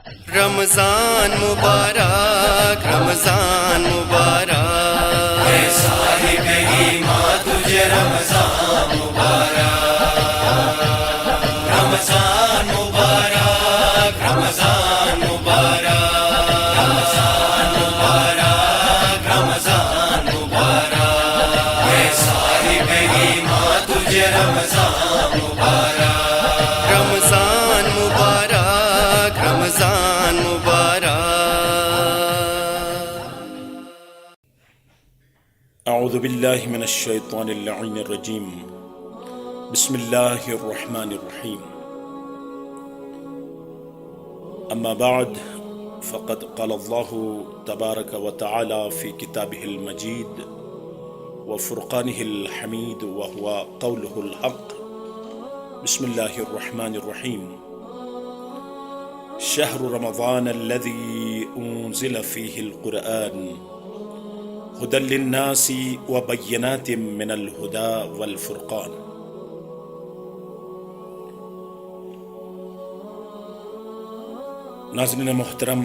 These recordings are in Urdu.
رمضان مبارک، رمضان مبارک، اے صاحب ایمان تجھے رمضان مبارک، رمضان مبارک، رمضان مبارک، رمضان مبارک، رمضان مبارک، اے صاحب ایمان تجھے رمضان مبارک، رمضان مبارک، رمضان مبارک۔ اعوذ باللہ من الشیطان اللعین الرجیم، بسم اللہ الرحمن الرحیم، اما بعد فقد قال اللہ تبارک وتعالی فی کتابہ المجید وفرقانہ الحمید وہو قولہ الحق۔ بسم اللہ الرحمن الرحیم، شہر رمضان الذی انزل فیہ القرآن ہدی للناس وبینات من الہدی والفرقان۔ ناظرین محترم،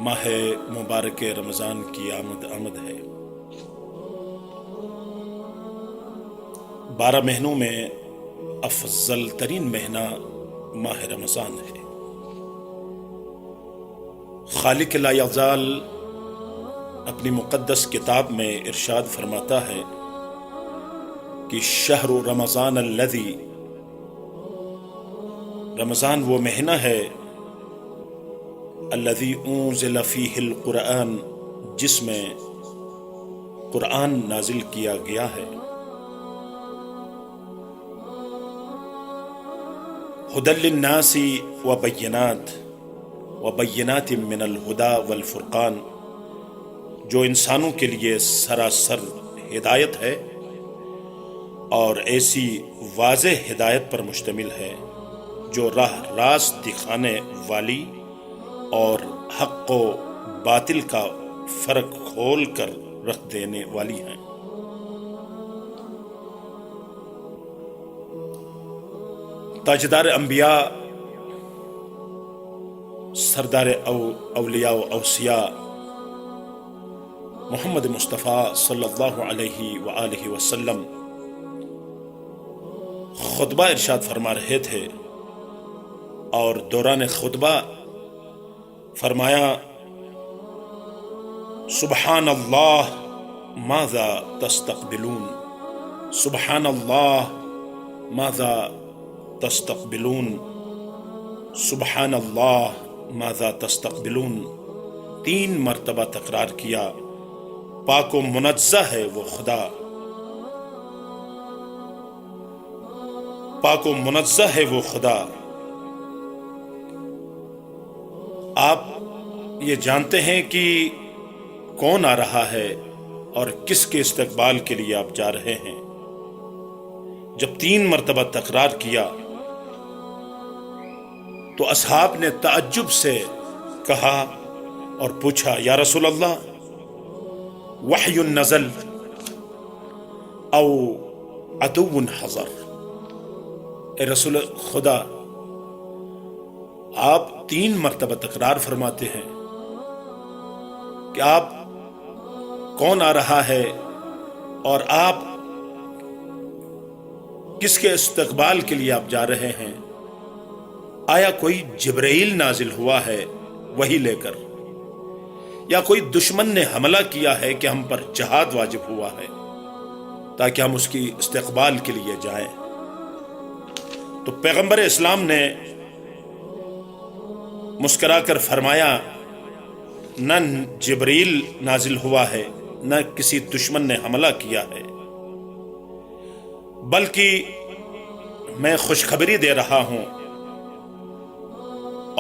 ماہ مبارک رمضان کی آمد ہے۔ 12 مہینوں میں افضل ترین مہینہ ماہ رمضان ہے۔ خالق لا یزال اپنی مقدس کتاب میں ارشاد فرماتا ہے کہ شہر رمضان الذی، رمضان وہ مہینہ ہے الذی انزل فیہ القرآن، جس میں قرآن نازل کیا گیا ہے۔ ہدی للناس وبینات من الہدی والفرقان، جو انسانوں کے لیے سراسر ہدایت ہے اور ایسی واضح ہدایت پر مشتمل ہے جو راہ راست دکھانے والی اور حق و باطل کا فرق کھول کر رکھ دینے والی ہیں۔ تاجدار انبیاء، سردار اولیاء و اوصیاء محمد مصطفیٰ صلی اللہ علیہ وآلہ وسلم خطبہ ارشاد فرما رہے تھے، اور دوران خطبہ فرمایا، سبحان اللہ ماذا تستقبلون، سبحان اللہ ماذا تستقبلون، سبحان اللہ ماذا تستقبلون، 3 مرتبہ تکرار کیا۔ پاک و منزہ ہے وہ خدا، پاک و منزہ ہے وہ خدا۔ آپ یہ جانتے ہیں کہ کون آ رہا ہے اور کس کے استقبال کے لیے آپ جا رہے ہیں۔ جب 3 مرتبہ تکرار کیا تو اصحاب نے تعجب سے کہا اور پوچھا، یا رسول اللہ، وحی نزل او عدو حضر؟ اے رسول خدا، آپ 3 مرتبہ تکرار فرماتے ہیں کہ آپ کون آ رہا ہے اور آپ کس کے استقبال کے لیے آپ جا رہے ہیں؟ آیا کوئی جبرائیل نازل ہوا ہے وحی لے کر، یا کوئی دشمن نے حملہ کیا ہے کہ ہم پر جہاد واجب ہوا ہے تاکہ ہم اس کی استقبال کے لیے جائیں؟ تو پیغمبر اسلام نے مسکرا کر فرمایا، نہ جبریل نازل ہوا ہے، نہ کسی دشمن نے حملہ کیا ہے، بلکہ میں خوشخبری دے رہا ہوں،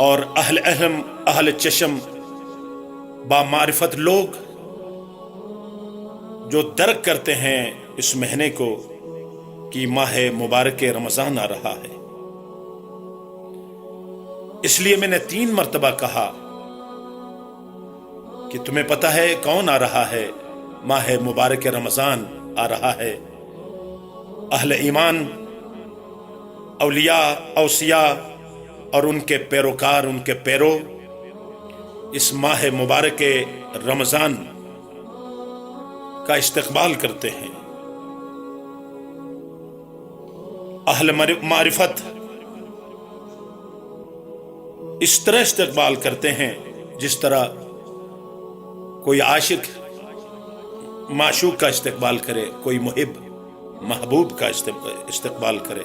اور اہل علم، اہل چشم، با معرفت لوگ جو درک کرتے ہیں اس مہینے کو کہ ماہ مبارک رمضان آ رہا ہے، اس لیے میں نے 3 مرتبہ کہا کہ تمہیں پتہ ہے کون آ رہا ہے؟ ماہ مبارک رمضان آ رہا ہے۔ اہل ایمان، اولیاء، اوصیاء اور ان کے پیروکار، ان کے پیرو اس ماہ مبارک رمضان کا استقبال کرتے ہیں۔ اہل معرفت اس طرح استقبال کرتے ہیں جس طرح کوئی عاشق معشوق کا استقبال کرے، کوئی محب محبوب کا استقبال کرے۔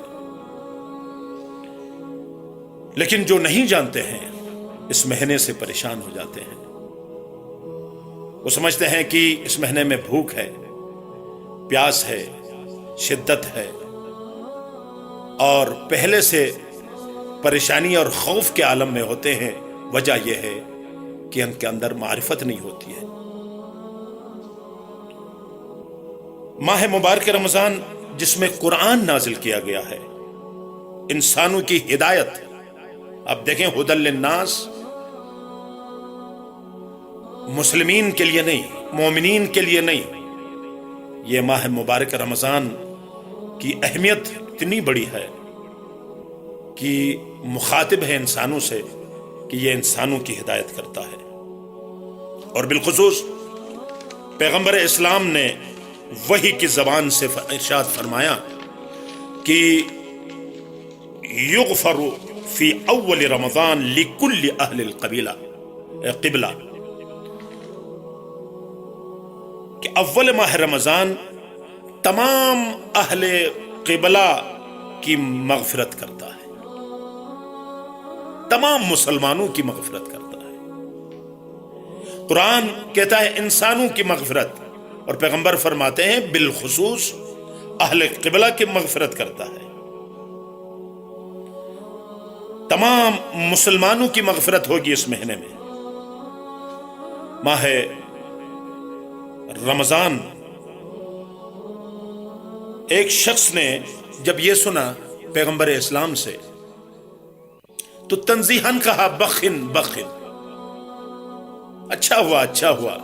لیکن جو نہیں جانتے ہیں اس مہینے سے پریشان ہو جاتے ہیں۔ وہ سمجھتے ہیں کہ اس مہینے میں بھوک ہے، پیاس ہے، شدت ہے، اور پہلے سے پریشانی اور خوف کے عالم میں ہوتے ہیں۔ وجہ یہ ہے کہ ان کے اندر معرفت نہیں ہوتی ہے۔ ماہ مبارک رمضان جس میں قرآن نازل کیا گیا ہے، انسانوں کی ہدایت، اب دیکھیں، ہدی للناس، مسلمین کے لیے نہیں، مومنین کے لیے نہیں، یہ ماہ مبارک رمضان کی اہمیت اتنی بڑی ہے کہ مخاطب ہے انسانوں سے کہ یہ انسانوں کی ہدایت کرتا ہے۔ اور بالخصوص پیغمبر اسلام نے وحی کی زبان سے ارشاد فرمایا کہ یغفر فی اول رمضان لکل اہل قبلہ، کہ اول ماہ رمضان تمام اہل قبلہ کی مغفرت کرتا ہے، تمام مسلمانوں کی مغفرت کرتا ہے۔ قرآن کہتا ہے انسانوں کی مغفرت، اور پیغمبر فرماتے ہیں بالخصوص اہل قبلہ کی مغفرت کرتا ہے۔ تمام مسلمانوں کی مغفرت ہوگی اس مہینے میں۔ ماہ رمضان، ایک شخص نے جب یہ سنا پیغمبر اسلام سے تو تنزیہاً کہا بخن بخن، اچھا ہوا اچھا ہوا۔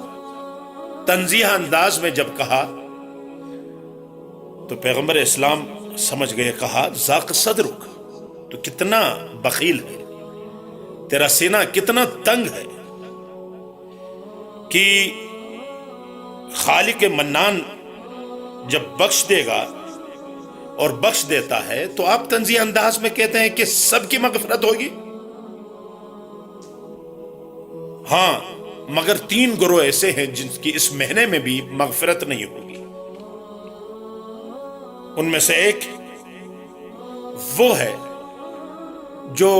تنزیہ انداز میں جب کہا تو پیغمبر اسلام سمجھ گئے، کہا ذاق صدرک، تو کتنا بخیل ہے، تیرا سینہ کتنا تنگ ہے کہ خالق منان جب بخش دے گا اور بخش دیتا ہے تو آپ تنزیہ انداز میں کہتے ہیں کہ سب کی مغفرت ہوگی۔ ہاں، مگر 3 گروہ ایسے ہیں جن کی اس مہینے میں بھی مغفرت نہیں ہوگی۔ ان میں سے ایک وہ ہے جو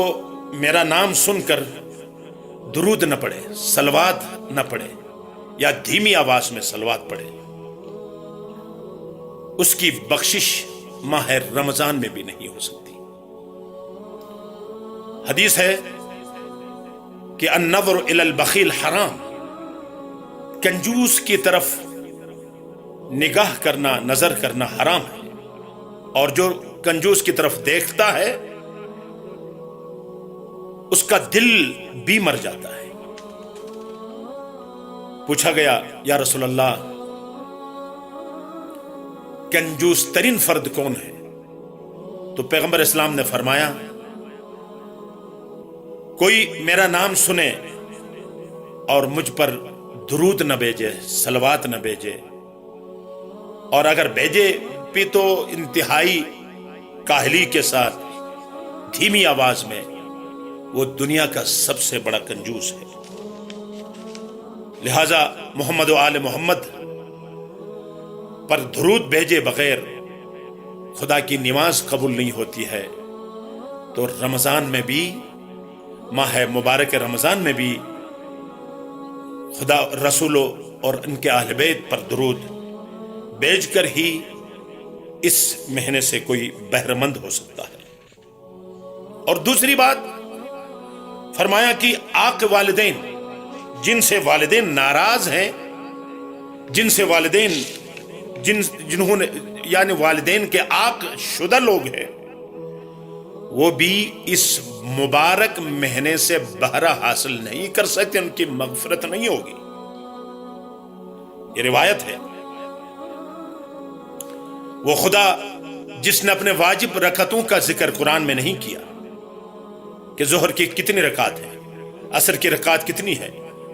میرا نام سن کر درود نہ پڑھے، صلوات نہ پڑھے، یا دھیمی آواز میں صلوات پڑھے، اس کی بخشش ماہ رمضان میں بھی نہیں ہو سکتی۔ حدیث ہے کہ النظر الی البخیل حرام، کنجوس کی طرف نگاہ کرنا، نظر کرنا حرام ہے، اور جو کنجوس کی طرف دیکھتا ہے اس کا دل بھی مر جاتا ہے۔ پوچھا گیا یا رسول اللہ، کنجوس ترین فرد کون ہے؟ تو پیغمبر اسلام نے فرمایا، کوئی میرا نام سنے اور مجھ پر درود نہ بھیجے، صلوات نہ بھیجے، اور اگر بھیجے بھی تو انتہائی کاہلی کے ساتھ، دھیمی آواز میں، وہ دنیا کا سب سے بڑا کنجوس ہے۔ لہذا محمد و آل محمد پر درود بھیجے بغیر خدا کی نماز قبول نہیں ہوتی ہے۔ تو رمضان میں بھی، ماہ مبارک رمضان میں بھی، خدا رسولوں اور ان کے اہل بیت پر درود بھیج کر ہی اس مہینے سے کوئی بہرمند ہو سکتا ہے۔ اور دوسری بات فرمایا کہ آق والدین، جن سے والدین ناراض ہیں، جن سے والدین جنہوں نے یعنی والدین کے آق شدہ لوگ ہیں، وہ بھی اس مبارک مہینے سے بہرہ حاصل نہیں کر سکتے، ان کی مغفرت نہیں ہوگی۔ یہ روایت ہے۔ وہ خدا جس نے اپنے واجب رکعتوں کا ذکر قرآن میں نہیں کیا، کہ ظہر کی کتنی رکعت ہے، عصر کی رکعت کتنی ہے،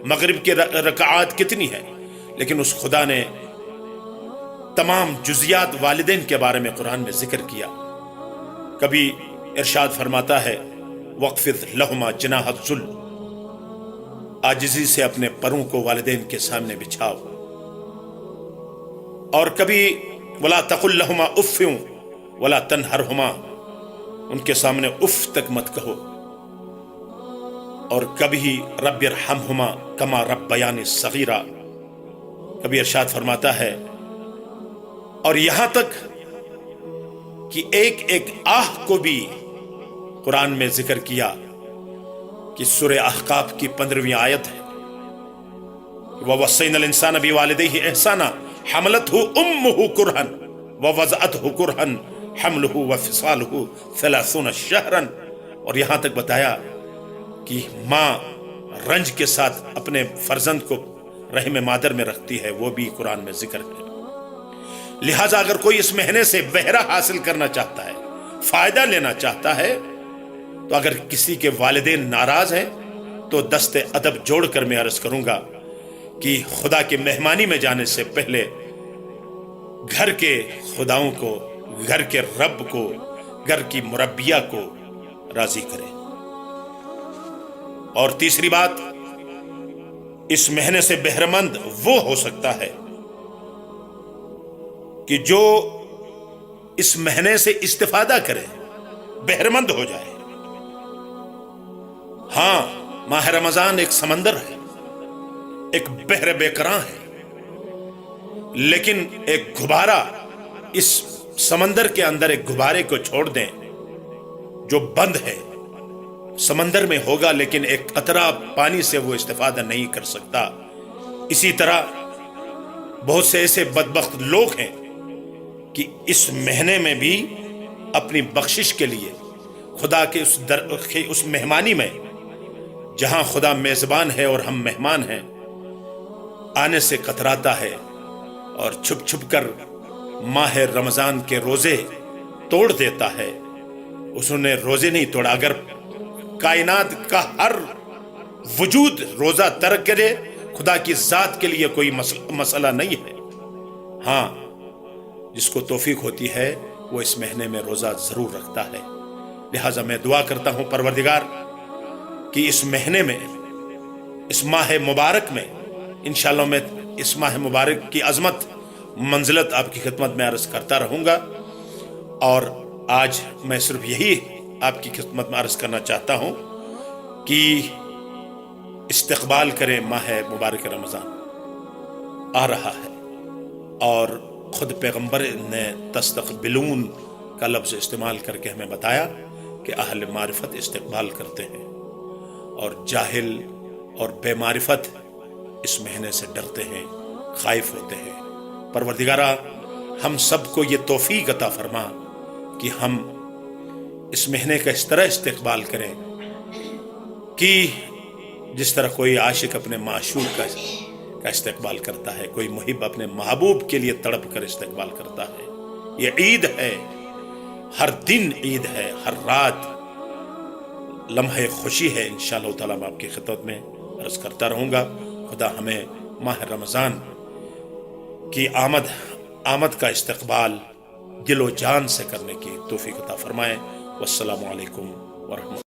مغرب کی رکعات کتنی ہے، لیکن اس خدا نے تمام جزیات والدین کے بارے میں قرآن میں ذکر کیا۔ کبھی ارشاد فرماتا ہے وَاخْفِضْ لَهُمَا جَنَاحَ الذُّلِّ، عاجزی سے اپنے پروں کو والدین کے سامنے بچھاؤ۔ اور کبھی وَلَا تَقُلْ لَهُمَا اُفٍّ وَلَا تَنْهَرْهُمَا، ان کے سامنے اف تک مت کہو۔ اور کبھی رب ارحمهما كما ربياني صغيرا، کبھی ارشاد فرماتا ہے، اور یہاں تک کہ ایک ایک آہ کو بھی قرآن میں ذکر کیا کہ سورہ احقاف کی 15ویں آیت ہے وَوَصَّيْنَا الْإِنسَانَ بِوَالِدَيْهِ إِحْسَانًا حَمَلَتْهُ أُمُّهُ كُرْهًا وَوَضَعَتْهُ كُرْهًا حَمْلُهُ وَفِصَالُهُ 30 شهرًا، اور یہاں تک بتایا کہ ماں رنج کے ساتھ اپنے فرزند کو رحم مادر میں رکھتی ہے، وہ بھی قرآن میں ذکر ہے۔ لہٰذا اگر کوئی اس مہینے سے بہرہ حاصل کرنا چاہتا ہے، فائدہ لینا چاہتا ہے، تو اگر کسی کے والدین ناراض ہیں تو دست ادب جوڑ کر میں عرض کروں گا کہ خدا کی مہمانی میں جانے سے پہلے گھر کے خداؤں کو، گھر کے رب کو، گھر کی مربیہ کو راضی کریں۔ اور تیسری بات، اس مہینے سے بہرمند وہ ہو سکتا ہے کہ جو اس مہینے سے استفادہ کرے، بہرمند ہو جائے۔ ہاں، ماہ رمضان ایک سمندر ہے، ایک بحر بے کراں ہے، لیکن ایک غبارہ اس سمندر کے اندر ایک غبارے کو چھوڑ دیں جو بند ہے، سمندر میں ہوگا لیکن ایک قطرہ پانی سے وہ استفادہ نہیں کر سکتا۔ اسی طرح بہت سے ایسے بدبخت لوگ ہیں کہ اس مہینے میں بھی اپنی بخشش کے لیے خدا کے اس مہمانی میں، جہاں خدا میزبان ہے اور ہم مہمان ہیں، آنے سے کتراتا ہے اور چھپ چھپ کر ماہ رمضان کے روزے توڑ دیتا ہے۔ اس نے روزے نہیں توڑا، اگر کائنات کا ہر وجود روزہ ترک کرے، خدا کی ذات کے لیے کوئی مسئلہ نہیں ہے۔ ہاں، جس کو توفیق ہوتی ہے وہ اس مہینے میں روزہ ضرور رکھتا ہے۔ لہٰذا میں دعا کرتا ہوں پروردگار کہ اس مہینے میں، اس ماہ مبارک میں، انشاءاللہ میں اس ماہ مبارک کی عظمت، منزلت آپ کی خدمت میں عرض کرتا رہوں گا۔ اور آج میں صرف یہی آپ کی خدمت میں عرض کرنا چاہتا ہوں کہ استقبال کریں، ماہ مبارک رمضان آ رہا ہے، اور خود پیغمبر نے تستقبلون کا لفظ استعمال کر کے ہمیں بتایا کہ اہل معرفت استقبال کرتے ہیں، اور جاہل اور بے معرفت اس مہینے سے ڈرتے ہیں، خائف ہوتے ہیں۔ پروردگارہ، ہم سب کو یہ توفیق عطا فرما کہ ہم اس مہینے کا اس طرح استقبال کریں کہ جس طرح کوئی عاشق اپنے معشوق کا استقبال کرتا ہے، کوئی محب اپنے محبوب کے لیے تڑپ کر استقبال کرتا ہے۔ یہ عید ہے، ہر دن عید ہے، ہر رات لمحے خوشی ہے۔ انشاءاللہ تعالیٰ میں آپ کی خدمت میں عرض کرتا رہوں گا۔ خدا ہمیں ماہ رمضان کی آمد کا استقبال دل و جان سے کرنے کی توفیق عطا فرمائے۔ والسلام علیکم ورحمۃ۔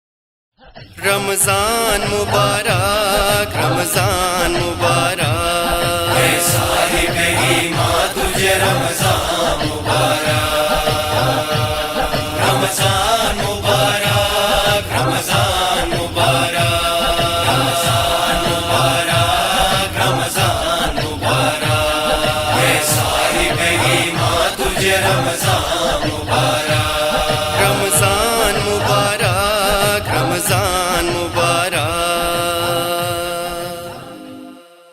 رمضان مبارک، رمضان مبارک، اے صاحب ایمان تجھے رمضان مبارک۔